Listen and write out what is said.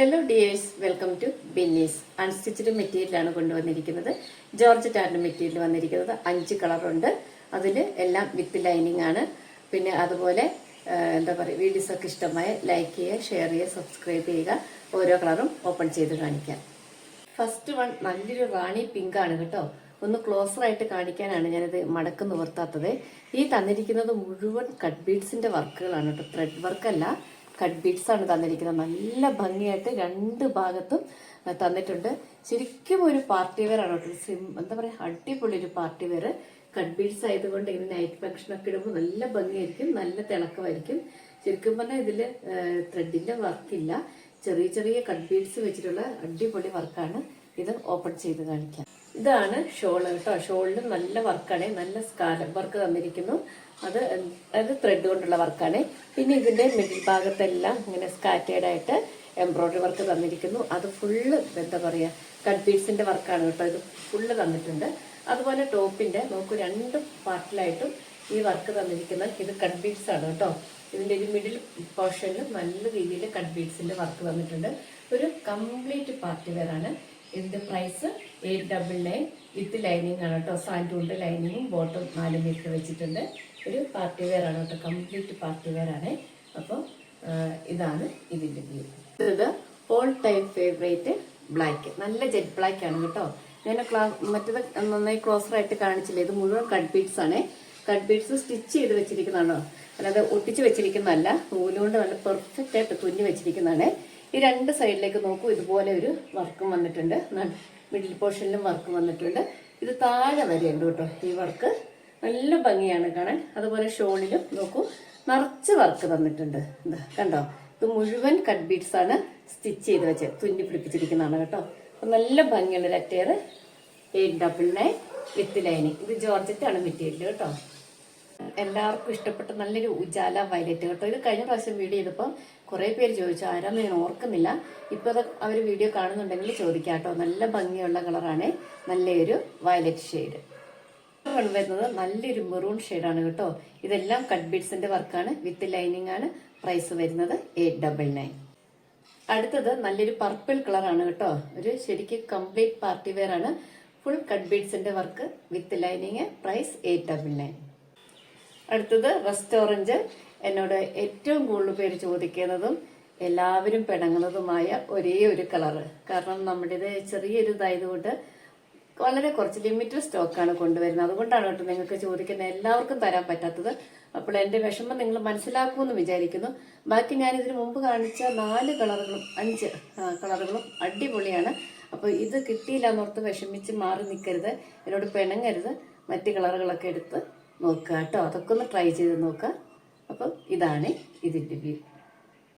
Hello dears, welcome to Binnies. Unstitched മെറ്റീരിയലാണ് കൊണ്ടുവന്നിരിക്കുന്നത്. Georgette and material വന്നിരിക്കുന്നത് 5 കളറുണ്ട്. അതിൽ എല്ലാം വിത്ത് ലൈനിങ് ആണ്. പിന്നെ അതുപോലെ എന്താ പറയുക, വീഡിയോസൊക്കെ ഇഷ്ടമായ ലൈക്ക് ചെയ്യുക, ഷെയർ ചെയ്യുക, സബ്സ്ക്രൈബ് ചെയ്യുക. ഓരോ കളറും ഓപ്പൺ ചെയ്ത് കാണിക്കാം. ഫസ്റ്റ് വൺ നല്ലൊരു റാണി പിങ്ക് ആണ് കേട്ടോ. ഒന്ന് ക്ലോസർ ആയിട്ട് കാണിക്കാനാണ് ഞാനിത് മടക്ക് നിവർത്താത്തത്. ഈ തന്നിരിക്കുന്നത് മുഴുവൻ കട്ട് ബീഡ്സിന്റെ വർക്കുകളാണ് കേട്ടോ, ത്രെഡ് വർക്കല്ല, കട്ട് ബീഡ്സ് ആണ് തന്നിരിക്കുന്നത്. നല്ല ഭംഗിയായിട്ട് രണ്ട് ഭാഗത്തും തന്നിട്ടുണ്ട്. ശരിക്കും ഒരു പാർട്ടി വെയർ ആണ് കേട്ടോ. എന്താ പറയുക, അടിപൊളി ഒരു പാർട്ടി വെയർ. കട്ട് ബീഡ്സ് ആയതുകൊണ്ട് ഇങ്ങനെ നൈറ്റ് ഫംഗ്ഷനൊക്കെ ഇടുമ്പോൾ നല്ല ഭംഗിയായിരിക്കും, നല്ല തിളക്കമായിരിക്കും. ശരിക്കും പറഞ്ഞാൽ ഇതിൽ ത്രെഡിന്റെ വർക്കില്ല, ചെറിയ ചെറിയ കട്ട് ബീഡ്സ് വെച്ചിട്ടുള്ള അടിപൊളി വർക്കാണ്. ഇത് ഓപ്പൺ ചെയ്ത് കാണിക്കാം. ഇതാണ് ഷോള് കേട്ടോ. ഷോളിലും നല്ല വർക്കാണ്, നല്ല സ്കാലപ്പ് വർക്ക് തന്നിരിക്കുന്നു. അത് ത്രെഡ് കൊണ്ടുള്ള വർക്കാണ്. പിന്നെ ഇതിന്റെ മിഡിൽ ഭാഗത്തെല്ലാം ഇങ്ങനെ സ്കാറ്റേഡ് ആയിട്ട് എംബ്രോയിഡറി വർക്ക് തന്നിരിക്കുന്നു. അത് ഫുള്ള് എന്താ പറയുക, കട്ട് ബീഡ്സിന്റെ വർക്കാണ് കേട്ടോ. ഇത് ഫുള്ള് തന്നിട്ടുണ്ട്. അതുപോലെ ടോപ്പിന്റെ നോക്കൂ, 2 പാർട്ടിലായിട്ടും ഈ വർക്ക് തന്നിരിക്കുന്നത്. ഇത് കട്ട് ബീഡ്സ് ആണ് കേട്ടോ. ഇതിന്റെ ഒരു മിഡിൽ പോർഷനിൽ നല്ല രീതിയിൽ കട്ട് ബീഡ്സിന്റെ വർക്ക് തന്നിട്ടുണ്ട്. ഒരു കംപ്ലീറ്റ് പാർട്ടി വെയർ ആണ്. ഇതിന്റെ പ്രൈസ് 899 വിത്ത് ലൈനിങ് ആണ് കേട്ടോ. സാൻഡൂണ്ട് ലൈനിങ്ങും ബോട്ടം 4 മീറ്റർ വെച്ചിട്ടുണ്ട്. ഒരു പാർട്ടി വെയർ ആണ് കേട്ടോ, കംപ്ലീറ്റ് പാർട്ടി വെയർ ആണ്. അപ്പോൾ ഇതാണ് ഇതിന്റെ വ്യൂ. ഇത് ഓൾ ടൈം ഫേവറേറ്റ് ബ്ലാക്ക്, നല്ല ജെറ്റ് ബ്ലാക്ക് ആണ് കേട്ടോ. ഞാൻ മറ്റേത് നന്നായി ക്ലോസർ ആയിട്ട് കാണിച്ചില്ലേ. ഇത് മുഴുവൻ കട്ട് ബീഡ്സ് ആണ്. കട്ട് ബീഡ്സ് സ്റ്റിച്ച് ചെയ്ത് വെച്ചിരിക്കുന്നതാണോ, അല്ലാതെ ഒട്ടിച്ച് വെച്ചിരിക്കുന്നതല്ല. നൂലുകൊണ്ട് നല്ല പെർഫെക്റ്റ് ആയിട്ട് തുന്നി വെച്ചിരിക്കുന്നതാണ്. ഈ 2 സൈഡിലേക്ക് നോക്കൂ, ഇതുപോലെ ഒരു വർക്കും വന്നിട്ടുണ്ട്. മിഡിൽ പോർഷനിലും വർക്ക് വന്നിട്ടുണ്ട്. ഇത് താഴെ വരെയുണ്ട് കേട്ടോ ഈ വർക്ക്. നല്ല ഭംഗിയാണ് കാണാൻ. അതുപോലെ ഷോളിലും നോക്കൂ, നിറച്ച് വർക്ക് തന്നിട്ടുണ്ട്. എന്താ കണ്ടോ, ഇത് മുഴുവൻ കട്ട് ബീഡ്സ് ആണ് സ്റ്റിച്ച് ചെയ്ത് വെച്ച് തുന്നി പിടിപ്പിച്ചിരിക്കുന്നതാണ് കേട്ടോ. അപ്പം നല്ല ഭംഗിയുള്ള ഒരു അറ്റയർ. 899 with lining. ഇത് ജോർജറ്റ് ആണ് മെറ്റീരിയൽ കേട്ടോ. എല്ലാവർക്കും ഇഷ്ടപ്പെട്ട നല്ലൊരു ഉജാല വയലറ്റ് കേട്ടോ. ഇത് കഴിഞ്ഞ പ്രാവശ്യം വീഡിയോ ചെയ്തപ്പോൾ കുറേ പേര് ചോദിച്ചു, ആരാന്ന് ഞാൻ ഓർക്കുന്നില്ല. ഇപ്പോൾ അത് അവർ വീഡിയോ കാണുന്നുണ്ടെങ്കിൽ ചോദിക്കാം കേട്ടോ. നല്ല ഭംഗിയുള്ള കളറാണ്, നല്ലൊരു വയലറ്റ് ഷെയ്ഡ്. വരുന്നത് നല്ലൊരു മെറൂൺ ഷെയ്ഡാണ് കേട്ടോ. ഇതെല്ലാം കട്ട് ബീഡ്സിന്റെ വർക്കാണ്, വിത്ത് ലൈനിങ് ആണ്. പ്രൈസ് വരുന്നത് 899. അടുത്തത് നല്ലൊരു പർപ്പിൾ കളറാണ് കേട്ടോ. ഒരു ശരിക്കും കംപ്ലീറ്റ് പാർട്ടി വെയർ ആണ്. ഫുൾ കട്ട് ബീഡ്സിന്റെ വർക്ക് വിത്ത് ലൈനിങ്. പ്രൈസ് 899. അടുത്തത് റസ്റ്റ് ഓറഞ്ച്. എന്നോട് ഏറ്റവും കൂടുതൽ പേര് ചോദിക്കുന്നതും എല്ലാവരും പിണങ്ങുന്നതുമായ ഒരേ ഒരു കളറ്. കാരണം നമ്മുടേത് ചെറിയൊരു ഇതായതുകൊണ്ട് വളരെ കുറച്ച് ലിമിറ്റഡ് സ്റ്റോക്കാണ് കൊണ്ടുവരുന്നത്. അതുകൊണ്ടാണ് കേട്ടോ നിങ്ങൾക്ക് ചോദിക്കുന്നത്, എല്ലാവർക്കും തരാൻ പറ്റാത്തത്. അപ്പോൾ എൻ്റെ വിഷമം നിങ്ങൾ മനസ്സിലാക്കുമെന്ന് വിചാരിക്കുന്നു. ബാക്കി ഞാൻ ഇതിനു മുമ്പ് കാണിച്ച 4 കളറുകളും 5 കളറുകളും അടിപൊളിയാണ്. അപ്പോൾ ഇത് കിട്ടിയില്ല എന്നോർത്ത് വിഷമിച്ച് മാറി നിൽക്കരുത്, എന്നോട് പിണങ്ങരുത്. മറ്റ് കളറുകളൊക്കെ എടുത്ത് നോക്കുക കേട്ടോ. അതൊക്കെ ഒന്ന് ട്രൈ ചെയ്ത് നോക്കുക. അപ്പം ഇതാണ് ഇതിൻ്റെ വ്യൂ.